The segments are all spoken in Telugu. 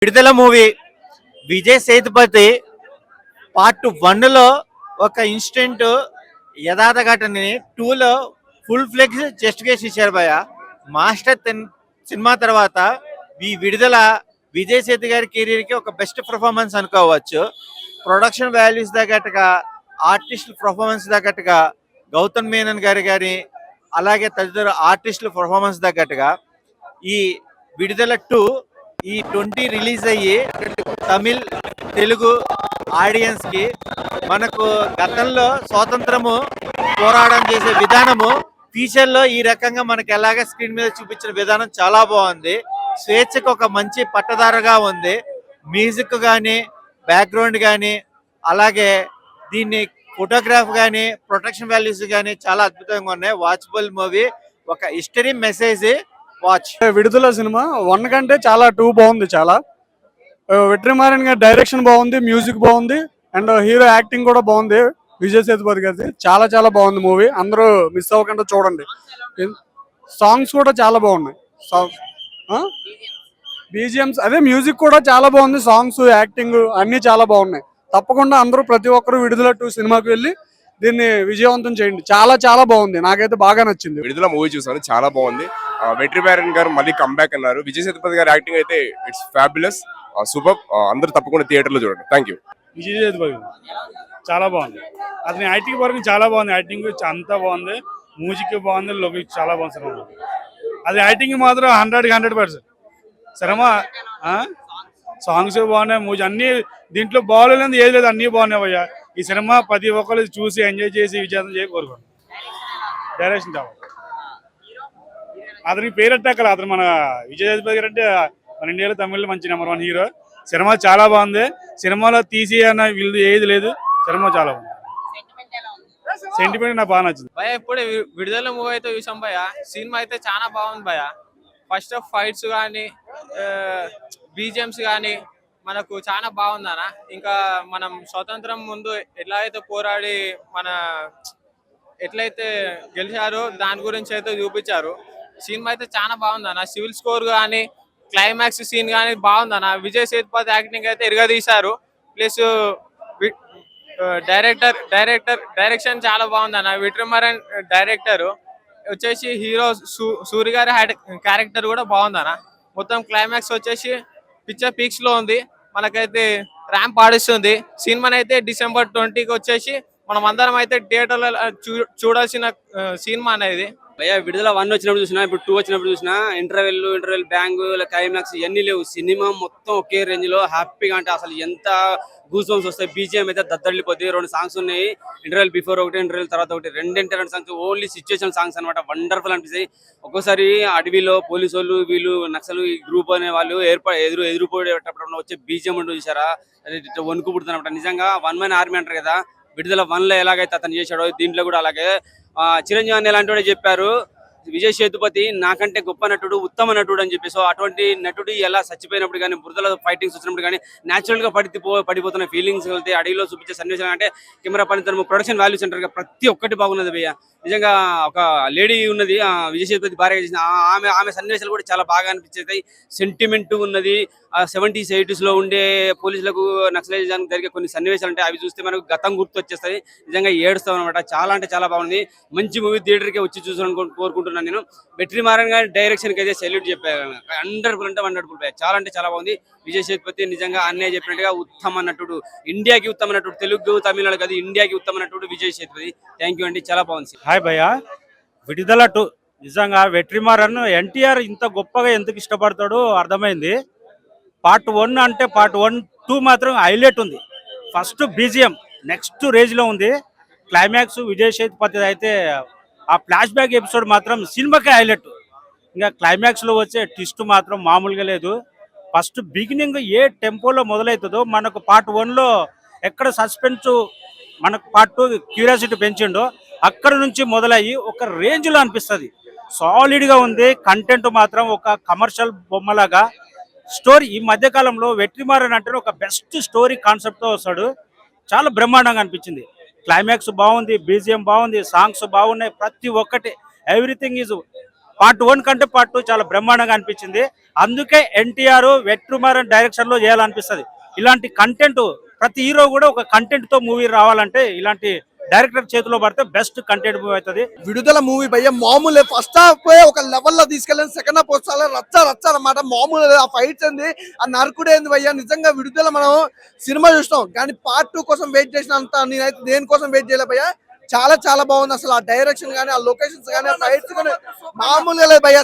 విడుదల మూవీ విజయ్ సేతుపతి పార్ట్ 1లో ఒక ఇన్స్టెంట్ యథార్థ ఘటనని 2లో ఫుల్ ఫ్లెక్స్ చెస్ట్ కేసు ఇచ్చారు భయ. మాస్టర్ సినిమా తర్వాత ఈ విడుదల విజయ్ సేతు గారి కెరీర్కి ఒక బెస్ట్ పర్ఫార్మెన్స్ అనుకోవచ్చు. ప్రొడక్షన్ వాల్యూస్ తగ్గట్టుగా, ఆర్టిస్ట్ పర్ఫార్మెన్స్ తగ్గట్టుగా, గౌతమ్ మేనన్ గారి అలాగే తదితర ఆర్టిస్టుల పర్ఫార్మెన్స్ తగ్గట్టుగా ఈ విడుదల 2 ఈ 20 రిలీజ్ అయ్యి తమిళ్ తెలుగు ఆడియన్స్ కి మనకు గతంలో స్వాతంత్రము పోరాటం చేసే విధానము ఫ్యూచర్ లో ఈ రకంగా మనకి ఎలాగ స్క్రీన్ మీద చూపించిన విధానం చాలా బాగుంది. స్వేచ్ఛకు ఒక మంచి పట్టదారగా ఉంది. మ్యూజిక్ కానీ, బ్యాక్గ్రౌండ్ కానీ, అలాగే దీన్ని ఫోటోగ్రాఫ్ కానీ, ప్రొటెక్షన్ వాల్యూస్ కానీ చాలా అద్భుతంగా ఉన్నాయి. వాచబుల్ మూవీ, ఒక హిస్టరీ మెసేజ్. వాచ్. విడుదల సినిమా 1 కంటే చాలా 2 బాగుంది. చాలా వెట్రిమారన్ గారి డైరెక్షన్ బాగుంది, మ్యూజిక్ బాగుంది, అండ్ హీరో యాక్టింగ్ కూడా బాగుంది. విజయ్ సేతుపతి గారి చాలా చాలా బాగుంది మూవీ. అందరూ మిస్ అవ్వకుండా చూడండి. సాంగ్స్ కూడా చాలా బాగున్నాయి. బీజిఎంస్ అదే మ్యూజిక్ కూడా చాలా బాగుంది. సాంగ్స్, యాక్టింగ్ అన్ని చాలా బాగున్నాయి. తప్పకుండా అందరూ ప్రతి ఒక్కరు విడుదల 2 సినిమాకి వెళ్ళి దీన్ని విజయవంతం చేయండి. చాలా చాలా బాగుంది. నాకైతే బాగా నచ్చింది. విడుదల మూవీ చూసాను, చాలా బాగుంది. వెట్రిమారన్ గారు మళ్ళీ కంబ్యాక్ అన్నారు. విజయ్ సేతుపతి గారి యాక్టింగ్ అయితే ఇట్స్ ఫ్యాబులస్, సూపర్. అందరూ తప్పకుండా థియేటర్ లో చూడండి. Thank you. విజయ్ సేతుపతి చాలా బాగుంది. అతని యాక్టింగ్ వరకు చాలా బాగుంది. యాక్టింగ్ అంతా బాగుంది, మ్యూజిక్ బాగుంది, లొకేషన్ చాలా బాగుంది. అది యాక్టింగ్ మాత్రం 100% సరేమా. సాంగ్స్ బాగున్నాయి, మ్యూజిక్ అన్ని దీంట్లో బాగోలేదు ఏది లేదు, అన్ని బాగున్నాయి భయ్యా. ఈ సినిమా ప్రతి ఒక్కరు చూసి ఎంజాయ్ చేసి విజయం చేసి కోరుకోండి. డైరెక్షన్ చాలా అతనికి పేరెట్టాకల. అతను మన విజయ్ సేతుపతి గారు అంటే మన ఇండియాలో తమిళ్లో మంచి నెంబర్ 1 హీరో. సినిమా చాలా బాగుంది. సినిమాలో తీసి అన్న వీళ్ళు ఏది లేదు. సినిమా చాలా బాగుంది. సెంటిమెంట్ నాకు బాగా నచ్చింది భయ. ఇప్పుడే విడుదల మూవీ అయితే చూసాం భయ. సినిమా అయితే చాలా బాగుంది భయ. ఫస్ట్ ఆఫ్ ఫైట్స్ కానీ, బీజిఎంస్ కానీ మనకు చాలా బాగుంది అన్న. ఇంకా మనం స్వతంత్రం ముందు ఎట్లా అయితే పోరాడి మన ఎట్లయితే గెలిచారో దాని గురించి అయితే చూపించారు. సినిమా అయితే చాలా బాగుంది అన్న. సివిల్ స్కోర్ కానీ, క్లైమాక్స్ సీన్ కానీ బాగుంది అన్న. విజయ్ సేతుపతి యాక్టింగ్ అయితే ఇరగదీశారు. ప్లస్ డైరెక్షన్ చాలా బాగుంది అన్న. వెట్రిమారన్ డైరెక్టర్ వచ్చేసి హీరో సూర్య గారి క్యారెక్టర్ కూడా బాగుంది అన్న. మొత్తం క్లైమాక్స్ వచ్చేసి పిక్చర్ పీక్స్ లో ఉంది. మనకైతే ర్యాంప్ ఆడిస్తుంది. సినిమాని అయితే December 20కి వచ్చేసి మనం అందరం అయితే థియేటర్లో చూడాల్సిన సినిమా అనేది. భయ్యా విడుదల 1 వచ్చినప్పుడు చూసినా, ఇప్పుడు 2 వచ్చినప్పుడు చూసినా, ఇంటర్వెల్ బ్యాంగ్, క్లైమాక్స్ ఇవన్నీ లేవు. సినిమా మొత్తం ఒకే రేంజ్ లో హ్యాపీగా, అంటే అసలు ఎంత గూస్ బంప్స్ వస్తాయి. బీజిఎం అయితే దద్దరిల్లిపోద్ది. 2 సాంగ్స్ ఉన్నాయి. ఇంటర్వెల్ బిఫోర్ ఒకటి, ఇంటర్వెల్ తర్వాత ఒకటి. రెండు సాంగ్స్ ఓన్లీ సిచ్యువేషన్ సాంగ్స్ అనమాట. వండర్ఫుల్ అనిపిస్తాయి. ఒక్కోసారి అడవిలో పోలీసు వాళ్ళు, వీళ్ళు నక్సలు ఈ గ్రూప్ అనే వాళ్ళు ఎదురుపోయేటప్పుడు వచ్చే బీజిఎం ఉంటూ చూసారా, వణుకు పుడుతున్నమాట. నిజంగా 1 man ఆర్మీ అంటారు కదా, విడుదల 1లో ఎలాగైతే అతను చేశాడో దీంట్లో కూడా అలాగే. చిరంజీవి అని ఎలాంటి వాడే చెప్పారు, విజయ్ సేతుపతి నాకంటే గొప్ప నటుడు, ఉత్తమ నటుడు అని చెప్పి. సో అటువంటి నటుడు ఎలా చచ్చిపోయినప్పుడు కానీ, బురదలో ఫైటింగ్స్ వచ్చినప్పుడు కానీ న్యాచురల్ గా పడిపోతున్న ఫీలింగ్స్ వెళ్తే, అడవిలో చూపించే సన్నివేశాలు అంటే కెమెరా పనితనం, ప్రొడక్షన్ వాల్యూస్ అంటారు, ప్రతి ఒక్కటి బాగున్నది భయ్య. నిజంగా ఒక లేడీ ఉన్నది, విజయ్ సేతుపతి భార్యగా చేసిన ఆమె సన్నివేశాలు కూడా చాలా బాగా అనిపించేది. సెంటిమెంట్ ఉన్నది. 70s 80s లో ఉండే పోలీసులకు నక్సలైజానికి జరిగే కొన్ని సన్నివేశాలు అంటే అవి చూస్తే మనకు గతం గుర్తు వచ్చేస్తాయి. నిజంగా ఏడుస్తాం అనమాట. చాలా అంటే చాలా బాగుంది. మంచి మూవీ థియేటర్కి వచ్చి చూసాను కోరుకుంటున్నాను నేను. వెట్రిమారన్ గారి డైరెక్షన్ కి అయితే సెల్యూట్ చెప్పాను. 100% చాలా అంటే చాలా బాగుంది. విజయ్ సేతుపతి నిజంగా అన్నయ్య చెప్పినట్టుగా ఉత్తమ నటుడు, ఇండియాకి ఉత్తమ నటుడు, తెలుగు తమిళనాడు కాదు ఇండియాకి ఉత్తమ నటుడు విజయ్ సేతుపతి. థ్యాంక్ యూ అండి, చాలా బాగుంది. హాయ్ భయ్య. విడుదల 2 నిజంగా వెట్రిమారన్ ఎన్టీఆర్ ఇంత గొప్పగా ఎందుకు ఇష్టపడతాడో అర్థమైంది. పార్ట్ 1 అంటే పార్ట్ 1, 2 మాత్రం హైలైట్ ఉంది. ఫస్ట్ బీజిఎం నెక్స్ట్ రేంజ్ లో ఉంది. క్లైమాక్స్ విజయ్ సేతుపతి అయితే ఆ ఫ్లాష్ బ్యాక్ ఎపిసోడ్ మాత్రం సినిమాకే హైలైట్. ఇంకా క్లైమాక్స్ లో వచ్చే ట్విస్ట్ మాత్రం మామూలుగా లేదు. ఫస్ట్ బిగినింగ్ ఏ టెంపోలో మొదలవుతుందో, మనకు పార్ట్ 1లో ఎక్కడ సస్పెన్స్, మనకు పార్ట్ 2 క్యూరియాసిటీ పెంచిండో అక్కడ నుంచి మొదలయ్యి ఒక రేంజ్లో అనిపిస్తుంది. సాలిడ్గా ఉంది. కంటెంట్ మాత్రం ఒక కమర్షియల్ బొమ్మలాగా. స్టోరీ ఈ మధ్యకాలంలో వెట్రిమారన్ అంటే ఒక బెస్ట్ స్టోరీ కాన్సెప్ట్తో వస్తాడు. చాలా బ్రహ్మాండంగా అనిపించింది. క్లైమాక్స్ బాగుంది, బీజిఎం బాగుంది, సాంగ్స్ బాగున్నాయి, ప్రతి ఒక్కటి ఎవ్రీథింగ్ ఈజ్ పార్ట్ 1 కంటే పార్ట్ 2 చాలా బ్రహ్మాండంగా అనిపించింది. అందుకే ఎన్టీఆర్ వెట్రిమారన్ డైరెక్షన్ లో చేయాలనిపిస్తుంది. ఇలాంటి కంటెంట్ ప్రతి హీరో కూడా ఒక కంటెంట్ తో మూవీ రావాలంటే ఇలాంటి డైరెక్టర్ చేతిలో పడితే బెస్ట్ కంటెంట్ మూవీ అవుతుంది. విడుదల మూవీ భయ్య మామూలు ఫస్ట్ హాఫ్ ఒక లెవెల్లో తీసుకెళ్ళిన సెకండ్ హాఫ్ వచ్చాలి రచ్చ అనమాట. మామూలు ఆ ఫైట్స్ ఏంది, ఆ నరకుడు ఏంది భయ్య. నిజంగా విడుదల మనం సినిమా చూస్తాం కానీ పార్ట్ 2 కోసం వెయిట్ చేసినంత నేనైతే దేనికోసం వెయిట్ చేయలే భయ్య. చాలా బాగుంది. అసలు ఆ డైరెక్షన్ కానీ, ఆ లొకేషన్స్ కానీ, ఆ ఫైట్స్ కానీ మామూలుగా లేదు భయ్య.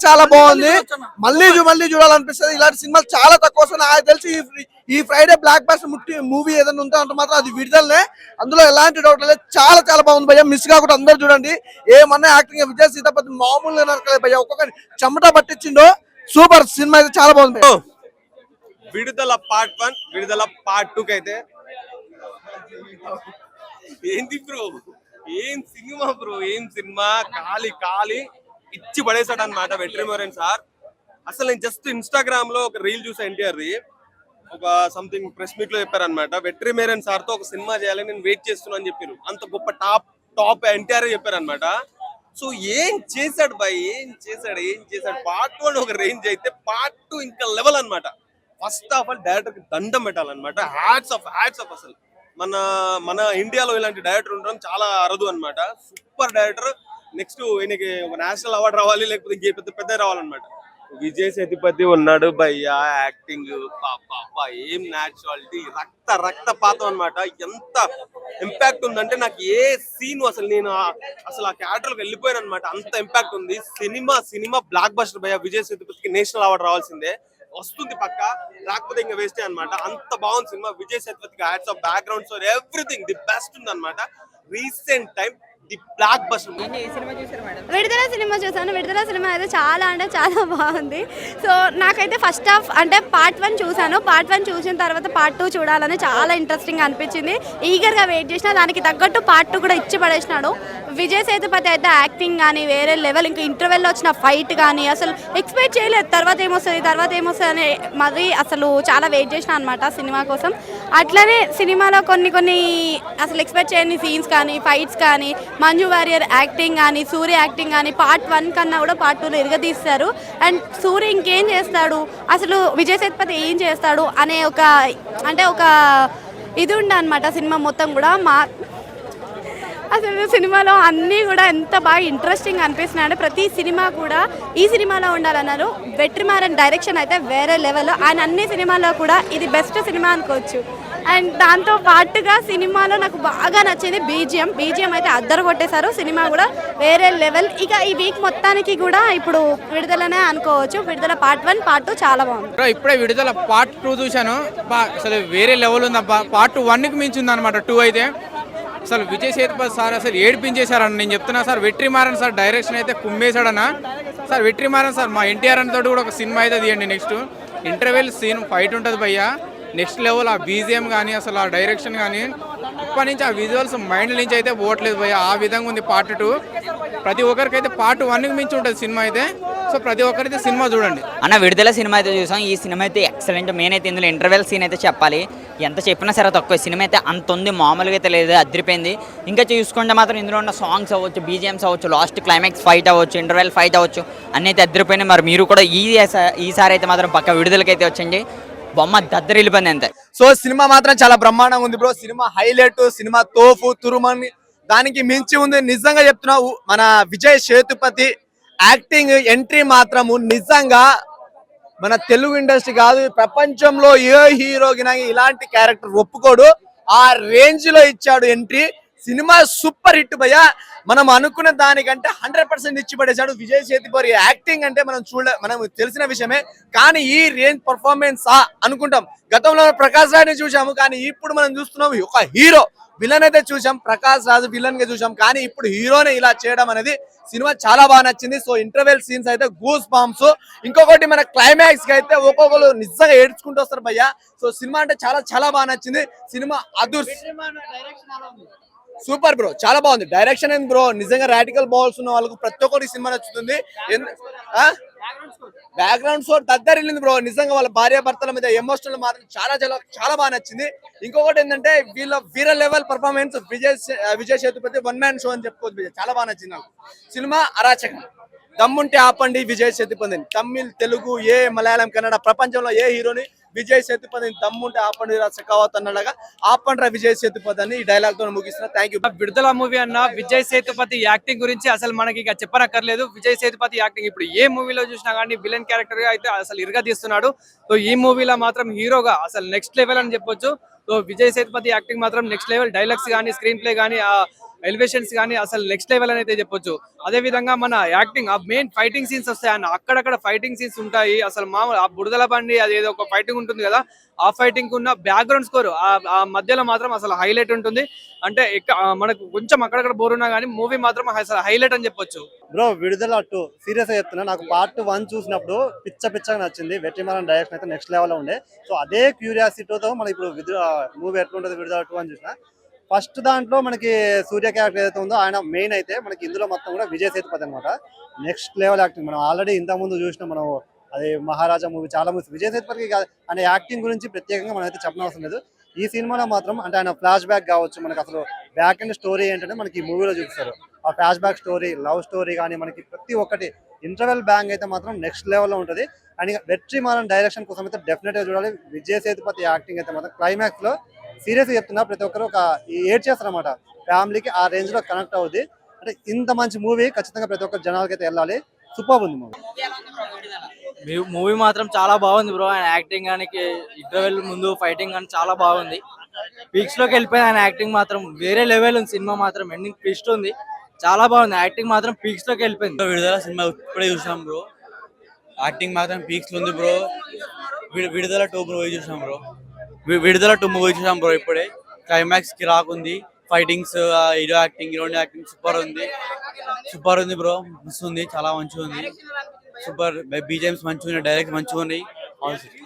చాలా బాగుంది. మళ్ళీ చూడాలనిపిస్తుంది. ఇలాంటి సినిమాలు చాలా తక్కువ వస్తాయి. నాకు తెలిసి ఈ ఫ్రైడే బ్లాక్ బస్టర్ మూవీ ఏదైనా ఉంటే అంటే మాత్రం అది విడుదలనే. అందులో ఎలాంటి డౌట్ లేదు. చాలా బాగుంది భయ్య. మిస్ కాకుండా అందరు చూడండి. ఏమన్నా యాక్టింగ్ విజయ్ సీతాపతి మామూలుగా నరకలేదు భయ్య. ఒక్కొక్కరి చెమట పట్టించిండో సూపర్ సినిమా అయితే చాలా బాగుంది. విడుదల పార్ట్ 1 విడుదల పార్ట్ 2 కైతే ఏంది బ్రో, ఏం సినిమా బ్రో, ఏం సినిమా. ఖాళీ ఇచ్చి పడేశాడు అనమాట వెట్రిమారన్ సార్. అసలు నేను జస్ట్ ఇన్స్టాగ్రామ్ లో ఒక రీల్ చూసా ఎన్టీఆర్ ది. ఒక సంథింగ్ ప్రెస్ మీట్ లో చెప్పారనమాట, వెట్రిమారన్ సార్ తో ఒక సినిమా చేయాలని నేను వెయిట్ చేస్తున్నా అని చెప్పారు. అంత గొప్ప టాప్ ఎన్టీఆర్ చెప్పారనమాట. సో ఏం చేశాడు బాయ్, ఏం చేశాడు. పార్ట్ 1 ఒక రేంజ్ అయితే పార్ట్ 2 ఇంకా లెవెల్ అనమాట. ఫస్ట్ ఆఫ్ ఆల్ డైరెక్టర్ కి దండం పెట్టాలన్నమాట. హ్యాట్స్ ఆఫ్ అసలు మన ఇండియాలో ఇలాంటి డైరెక్టర్ ఉండడం చాలా అరుదు అనమాట. Super director. నెక్స్ట్ ఈయనకి ఒక నేషనల్ అవార్డు రావాలి, లేకపోతే ఇంకే పెద్ద రావాలన్నమాట. విజయ్ సేతుపతి ఉన్నాడు భయ్యా. యాక్టింగ్ పాప ఏం న్యాచురాలిటీ, రక్తపాతం అనమాట. ఎంత ఇంపాక్ట్ ఉందంటే నాకు ఏ సీన్ నేను అసలు ఆ క్యారెక్టర్ లోకి వెళ్ళిపోయాను అనమాట. అంత ఇంపాక్ట్ ఉంది. సినిమా బ్లాక్ బస్టర్ భయ్యా. విజయ్ సేతుపతికి నేషనల్ అవార్డు రావాల్సిందే, వస్తుంది పక్క, రాకపోతే ఇంకా వేస్టే అనమాట. అంత బాగుంది సినిమా. విజయ్ సేతుపతికి hats off, background story, everything the best ఉంది అనమాట. Recent time the blockbuster. Vidudala cinema చూసాను. విడుదల సినిమా అయితే చాలా బాగుంది. సో నాకైతే ఫస్ట్ హాఫ్ అంటే పార్ట్ 1 చూసాను. పార్ట్ 1 చూసిన తర్వాత పార్ట్ 2 చూడాలని చాలా ఇంట్రెస్టింగ్ అనిపించింది. ఈగర్గా వెయిట్ చేసిన, దానికి తగ్గట్టు పార్ట్ 2 కూడా ఇచ్చి పడేసినాడు. విజయ్ సేతుపతి అయితే యాక్టింగ్ కానీ వేరే లెవెల్. ఇంకా ఇంటర్వెల్లో వచ్చిన ఫైట్ కానీ అసలు ఎక్స్పెక్ట్ చేయలేదు. తర్వాత ఏమొస్తుంది అని మరి అసలు చాలా వెయిట్ చేసిన అనమాట సినిమా కోసం. అట్లనే సినిమాలో కొన్ని అసలు ఎక్స్పెక్ట్ చేయని సీన్స్ కానీ, ఫైట్స్ కానీ, మంజు వారియర్ యాక్టింగ్ కానీ, సూర్య యాక్టింగ్ కానీ పార్ట్ 1 కన్నా కూడా పార్ట్ 2లో ఇరగదీస్తారు. అండ్ సూర్య ఇంకేం చేస్తాడు, అసలు విజయ్ సేతుపతి ఏం చేస్తాడు అనే ఒక ఇది ఉండే అనమాట సినిమా మొత్తం కూడా. అసలు సినిమాలో అన్నీ కూడా ఎంత బాగా ఇంట్రెస్టింగ్ అనిపిస్తున్నాయంటే ప్రతి సినిమా కూడా ఈ సినిమాలో ఉండాలన్నారు. వెట్రిమారన్ డైరెక్షన్ అయితే వేరే లెవెల్. ఆయన అన్ని సినిమాల్లో కూడా ఇది బెస్ట్ సినిమా అనుకోవచ్చు. అండ్ దాంతో పాటుగా సినిమాలో నాకు బాగా నచ్చింది బీజిఎం అయితే అద్దరు కొట్టేశారు. సినిమా కూడా వేరే లెవెల్. ఇక ఈ వీక్ మొత్తానికి కూడా ఇప్పుడు విడుదలనే అనుకోవచ్చు. విడుదల పార్ట్ 1 పార్ట్ 2 చాలా బాగుంది. ఇప్పుడే విడుదల పార్ట్ 2 చూశాను. అసలు వేరే లెవెల్ ఉందబ్బా. పార్ట్ 1కి మించి ఉందన్నమాట 2 అయితే. అసలు విజయ్ సేతుపతి సార్ అసలు ఏడిపించేశారని నేను చెప్తున్నా సార్. వెట్రిమారన్ సార్ డైరెక్షన్ అయితే కుమ్మేశాడన్న సార్. వెట్రిమారన్ సార్ మా ఎన్టీఆర్ అని తోటి కూడా ఒక సినిమా అయితే తీయండి. నెక్స్ట్ ఇంటర్వెల్ సీన్ ఫైట్ ఉంటుంది భయ్యా, నెక్స్ట్ లెవెల్. ఆ బీజిఎం కానీ అసలు ఆ డైరెక్షన్ కానీ ఇప్పటి నుంచి ఆ విజువల్స్ మైండ్ నుంచి అయితే పోవట్లేదు భయ్యా. ఆ విధంగా ఉంది పార్ట్ 2. ప్రతి ఒక్కరికైతే పార్ట్ 1కి మించి ఉంటుంది సినిమా అయితే. సో ప్రతి ఒక్కరైతే సినిమా చూడండి అన్న. విడుదల సినిమా అయితే చూసాం. ఈ సినిమా అయితే ఎక్సలెంట్. మెయిన్ అయితే ఇందులో ఇంటర్వెల్ సీన్ అయితే చెప్పాలి. ఎంత చెప్పినా సరే తక్కువ. సినిమా అయితే అంత ఉంది, మామూలుగా అయితే లేదు, అదిరిపోయింది. ఇంకా చూసుకుంటే మాత్రం ఇందులో ఉన్న సాంగ్స్ అవ్వచ్చు, బీజిఎమ్స్ అవ్వచ్చు, లాస్ట్ క్లైమాక్స్ ఫైట్ అవ్వచ్చు, ఇంటర్వెల్ ఫైట్ అవ్వచ్చు, అన్నీ అయితే అదిరిపోయినాయి. మరి మీరు కూడా ఈసారి అయితే మాత్రం పక్క విడుదలకైతే వచ్చండి. బొమ్మ దద్దరిల్లిపోయింది అంతే. సో సినిమా మాత్రం చాలా బ్రహ్మాండంగా ఉంది బ్రో. సినిమా హైలైట్, సినిమా తోపు తురుమని దానికి మించి ఉంది. నిజంగా చెప్తున్నావు, మన విజయ్ సేతుపతి యాక్టింగ్ ఎంట్రీ మాత్రము నిజంగా మన తెలుగు ఇండస్ట్రీ కాదు, ప్రపంచంలో ఏ హీరోకి ఇలాంటి క్యారెక్టర్ ఒప్పుకోడు. ఆ రేంజ్ లో ఇచ్చాడు ఎంట్రీ. సినిమా సూపర్ హిట్ భయ్యా. మనం అనుకున్న దానికంటే 100% ఇచ్చి పడేశాడు విజయ్ సేతుపతి. యాక్టింగ్ అంటే మనం తెలిసిన విషయమే, కానీ ఈ రేంజ్ పర్ఫార్మెన్స్ అనుకుంటాం. గతంలో ప్రకాష్ రాజ్ని చూసాము, కానీ ఇప్పుడు మనం చూస్తున్నాం ఒక హీరో విలన్ అయితే చూసాం. ప్రకాష్ రాజ్ విలన్ గా చూసాం, కానీ ఇప్పుడు హీరోనే ఇలా చేయడం అనేది సినిమా చాలా బాగా నచ్చింది. సో ఇంటర్వెల్ సీన్స్ అయితే గూస్ బాంబ్స్. ఇంకొకటి మన క్లైమాక్స్ కి అయితే ఒక్కొక్కరు నిజంగా ఏడ్చుకుంటూ వస్తారు భయ్యా. సో సినిమా అంటే చాలా బాగా నచ్చింది. సినిమా అదుర్స్ సూపర్ బ్రో, చాలా బాగుంది. డైరెక్షన్ ఏంది బ్రో, నిజంగా రాడికల్ బాల్స్ ఉన్న వాళ్ళకు ప్రతి ఒక్కరికి సినిమా నచ్చుతుంది. బ్యాక్గ్రౌండ్ స్కోర్ దద్దరిల్లింది బ్రో. నిజంగా వాళ్ళ భార్యాభర్తల మీద ఎమోషనల్ మాత్రం చాలా బాగా నచ్చింది. ఇంకొకటి ఏంటంటే వీర level performance Vijay Sethupathi 1 man show అని చెప్పుకోవచ్చు. చాలా బాగా నచ్చింది నాకు సినిమా. అరాచకం దమ్ముంటే ఆపండి విజయ్ సేతుపతిని. తమిళ్, తెలుగు, మలయాళం, కన్నడ ప్రపంచంలో ఏ హీరోని విజయ్ సేతుపతిని దమ్ముంటే ఆపండి రా శకావత్ అన్నలాగా ఆపండి రా విజయ్ సేతుపతి అని ఈ డైలాగ్ తో ముగిస్తున్నా. Thank you. విడుదల మూవీ అన్న విజయ్ సేతుపతి యాక్టింగ్ గురించి అసలు మనకి ఇక చెప్పనక్కర్లేదు. విజయ్ సేతుపతి యాక్టింగ్ ఇప్పుడు ఏ మూవీలో చూసినా కానీ విలన్ క్యారెక్టర్ గా అయితే అసలు ఇరుగా తీస్తున్నాడు. సో ఈ మూవీలో మాత్రం హీరోగా అసలు నెక్స్ట్ లెవెల్ అని చెప్పొచ్చు. సో విజయ్ సేతుపతి యాక్టింగ్ మాత్రం నెక్స్ట్ లెవెల్. డైలాగ్స్ కానీ, స్క్రీన్ ప్లే కానీ, ఆ ఎలివేషన్స్ కానీ అసలు నెక్స్ట్ లెవెల్ అని అయితే చెప్పొచ్చు. అదే విధంగా మన యాక్టింగ్, ఆ మెయిన్ ఫైటింగ్ సీన్స్ వస్తాయి అన్న, అక్కడక్కడ ఫైటింగ్ సీన్స్ ఉంటాయి. అసలు మామూలు ఆ బుడదల బండి అది ఏదో ఒక ఫైటింగ్ ఉంటుంది కదా, ఆ ఫైటింగ్ ఉన్న బ్యాక్గ్రౌండ్ స్కోర్ ఆ మధ్యలో మాత్రం అసలు హైలైట్ ఉంటుంది. అంటే మనకు కొంచెం అక్కడక్కడ బోర్ ఉన్నా కానీ మూవీ మాత్రం అసలు హైలైట్ అని చెప్పొచ్చు. బ్రో విడుదల 2 సీరియస్ గా చెప్తున్నా, నాకు పార్ట్ 1 చూసినప్పుడు పిచ్చగా నచ్చింది. వెట్రిమారన్ డైరెక్షన్ అయితే నెక్స్ట్ లెవెల్ లో ఉండే. సో అదే క్యూరియాసిటీతో మనం ఇప్పుడు మూవీ ఎట్లుంటుంది విడుదల 2 అని చూసిన. ఫస్ట్ దాంట్లో మనకి సూర్య క్యారెక్టర్ ఏదైతే ఉందో ఆయన మెయిన్ అయితే మనకి ఇందులో మొత్తం కూడా విజయ్ సేతుపతి అనమాట. Next level acting. మనం ఆల్రెడీ ఇంత ముందు చూసినాం, మనం అది మహారాజా మూవీ, చాలా మూవీస్ విజయ్ సేతుపతికి ఆయన యాక్టింగ్ గురించి ప్రత్యేకంగా మనం అయితే చెప్పనవసరం లేదు. ఈ సినిమాలో మాత్రం అంటే ఆయన ఫ్లాష్ బ్యాక్ కావచ్చు, మనకి అసలు బ్యాక్ అండ్ స్టోరీ ఏంటంటే మనకి ఈ మూవీలో చూపిస్తారు. ఆ flash back story, love story కానీ మనకి ప్రతి ఒక్కటి ఇంటర్వెల్ బ్యాంగ్ అయితే మాత్రం నెక్స్ట్ లెవెల్లో ఉంటుంది. అండ్ వెట్రిమారన్ డైరెక్షన్ కోసం అయితే డెఫినెట్గా చూడాలి. విజయ్ సేతుపతి యాక్టింగ్ అయితే మాత్రం క్లైమాక్స్ లో సీరియస్ చెప్తున్నా ప్రతి ఒక్కరు ఒక ఏడ్ చేస్తారు అనమాట. ఫ్యామిలీకి ఆ రేంజ్ లో కనెక్ట్ అవుద్ది. అంటే ఇంత మంచి మూవీ ఖచ్చితంగా ప్రతి ఒక్కరు జనాలకి అయితే వెళ్ళాలి. సూపర్ ఉంది మూవీ. మూవీ మాత్రం చాలా బాగుంది బ్రో. ఆయన యాక్టింగ్ కానీ, ఇంటర్వెల్ ముందు ఫైటింగ్ కానీ చాలా బాగుంది. పీక్స్ లోకి వెళ్ళిపోయింది ఆయన యాక్టింగ్ మాత్రం వేరే లెవెల్ ఉంది. సినిమా మాత్రం ఎండింగ్ ట్విస్ట్ ఉంది, చాలా బాగుంది. యాక్టింగ్ మాత్రం పీక్స్ లోకి వెళ్ళిపోయింది. విడుదల సినిమా ఇప్పుడే చూసాం బ్రో, యాక్టింగ్ మాత్రం పీక్స్ లో ఉంది బ్రో. విడుదల 2 మూవీ చూసాం బ్రో. విడుదల 2 మూవీ చూసాం బ్రో ఇప్పుడే. క్లైమాక్స్ కి రాకుంది, ఫైటింగ్స్, హీరోయిన్ యాక్టింగ్ సూపర్ ఉంది బ్రో. మస్తు ఉంది, చాలా మంచిగా ఉంది. సూపర్ బీజిఎమ్స్ మంచిగా ఉన్నాయి, డైరెక్ట్ మంచిగా ఉన్నాయి, ఆల్ సెట్.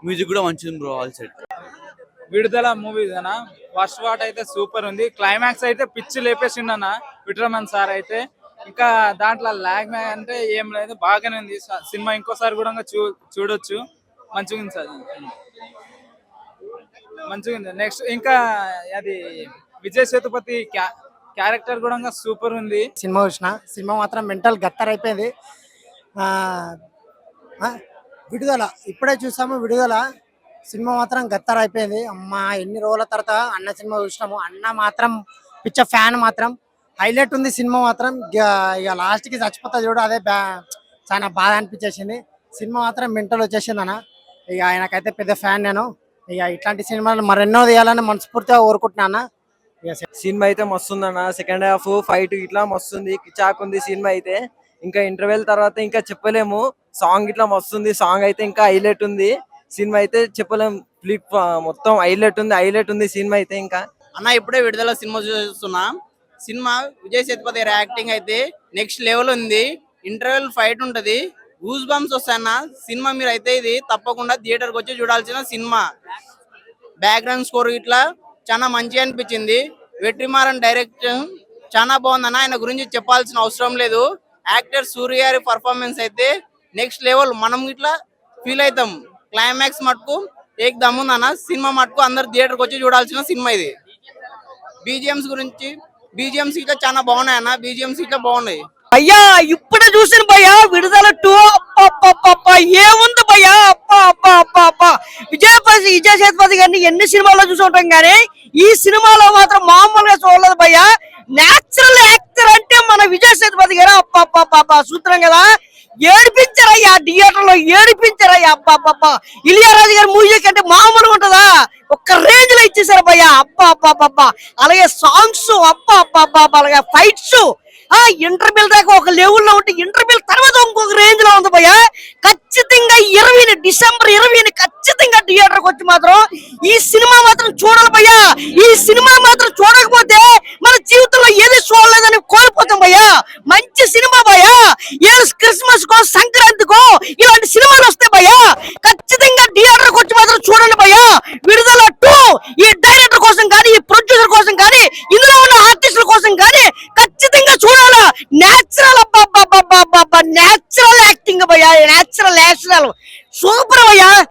మ్యూజిక్ కూడా మంచిగా ఉంది బ్రో, ఆల్ సెట్. విడుదల మూవీ ఫస్ట్ పార్ట్ అయితే సూపర్ ఉంది. క్లైమాక్స్ అయితే పిచ్చి లేపేసిండన్న విట్రమన్ సార్ అయితే. ఇంకా దాంట్లో లాగ్ అంటే ఏం లేదు, బాగానే ఉంది సినిమా. ఇంకోసారి కూడా చూడొచ్చు, మంచిగా ఉంది సార్, మంచిగా ఉంది. నెక్స్ట్ ఇంకా అది విజయ్ సేతుపతి క్యారెక్టర్ కూడా సూపర్ ఉంది. సినిమా చూసిన, సినిమా మాత్రం మెంటల్ గత్తర్ అయిపోయింది. విడుదల ఇప్పుడే చూసాము. విడుదల సినిమా మాత్రం గత్తర్ అయిపోయింది. అమ్మా ఎన్ని రోజుల తర్వాత అన్న సినిమా చూసినాము. అన్న మాత్రం పిచ్చ ఫ్యాన్, మాత్రం హైలైట్ ఉంది సినిమా మాత్రం. ఇక లాస్ట్ కి చచ్చిపోతా చూడు, అదే చాలా బాధ అనిపించేసింది. సినిమా మాత్రం మెంటల్ వచ్చేసింది అన్న. ఇక ఆయనకైతే పెద్ద ఫ్యాన్ నేను. ఇక ఇట్లాంటి సినిమాలు మరెన్నో తీయాలని మనస్ఫూర్తిగా కోరుకుంటున్నా. సినిమా అయితే మస్తుంది. సెకండ్ హాఫ్ ఫైట్ ఇట్లా మస్తుంది, కిచాక్ ఉంది సినిమా అయితే. ఇంకా ఇంటర్వెల్ తర్వాత ఇంకా చెప్పలేము. సాంగ్ ఇట్లా మస్తుంది, సాంగ్ అయితే ఇంకా హైలైట్ ఉంది. సినిమా అయితే చెప్పలేము, ఫ్లిప్ మొత్తం హైలైట్ ఉంది సినిమా అయితే. ఇంకా అన్న ఇప్పుడే విడుదల సినిమా చూస్తున్నా. సినిమా విజయ్ సేతుపతి యాక్టింగ్ అయితే నెక్స్ట్ లెవెల్ ఉంది. ఇంటర్వెల్ ఫైట్ ఉంటది, గూస్ బంప్స్ వస్తాయన్న సినిమా. మీరు అయితే ఇది తప్పకుండా థియేటర్కి వచ్చి చూడాల్సిన సినిమా. బ్యాక్గ్రౌండ్ స్కోర్ ఇట్లా చాలా మంచిగా అనిపించింది. వెట్రిమారన్ డైరెక్షన్ చాలా బాగుందన్న, ఆయన గురించి చెప్పాల్సిన అవసరం లేదు. యాక్టర్ సూర్య గారి పర్ఫార్మెన్స్ అయితే నెక్స్ట్ లెవెల్. మనం ఇట్లా ఫీల్ అవుతాం. క్లైమాక్స్ మటుకు ఏక్ దమ్ముందన్న సినిమా. మటుకు అందరు థియేటర్కి వచ్చి చూడాల్సిన సినిమా ఇది. బీజిఎంస్ ఇట్లా చాలా బాగున్నాయి అన్న, బీజిఎంస్ ఇట్లా బాగున్నాయి. అయ్యా ఇప్పుడే చూసిన భయ్యా విడుదల 2. ఏముంది భయ్యా, విజయ్ సేతుపతి గారిని ఎన్ని సినిమాల్లో చూసి ఉంటాం కానీ ఈ సినిమాలో మాత్రం మామూలుగా చూడలేదు భయ్యా. నేచురల్ యాక్టర్ అంటే మన విజయ్ సేతుపతి గారు. సూత్రం కదా, ఏడిపించారయ్యా థియేటర్ లో, ఏడిపించారయ్యా. ఇలియారాజు గారి మ్యూజిక్ అంటే మామూలుగా ఉంటుందా, ఒక్క రేంజ్ లో ఇచ్చేసారు భయ్యా. అలాగే సాంగ్స్, అలాగే ఫైట్స్, ఇంటర్వెల్ దాకా ఒక లెవెల్లో ఉంటే ఇంటర్వెల్ తర్వాత ఇంకొక రేంజ్ లో ఉంది భయ్యా. ఖచ్చితంగా డిసెంబర్ 20 ఖచ్చితంగా థియేటర్కి వచ్చి మాత్రం ఈ సినిమా మాత్రం చూడాలి భయ్యా. ఈ సినిమా మాత్రం చూడకపోతే మన జీవితంలో ఏది చూడలేదని కోల్పోతాం భయ్యా. మంచి సినిమా భయ్యా. క్రిస్మస్ కో సంక్రాంతికో ఇలాంటి సినిమాలు వస్తాయి భయ్యా. ఖచ్చితంగా థియేటర్కి వచ్చి మాత్రం చూడండి భయ్యా. విడుదల 2 ఈ డైరెక్టర్ కోసం కానీ, ఈ ప్రొడ్యూసర్ కోసం కానీ, ఇందులో ఉన్న ఆర్టిస్టుల కోసం కానీ ఖచ్చితంగా చూడాలా. నేచురల్ నేచురల్ యాక్టింగ్ భయ్యా, నేచురల్ సూపర్ భయ్యా.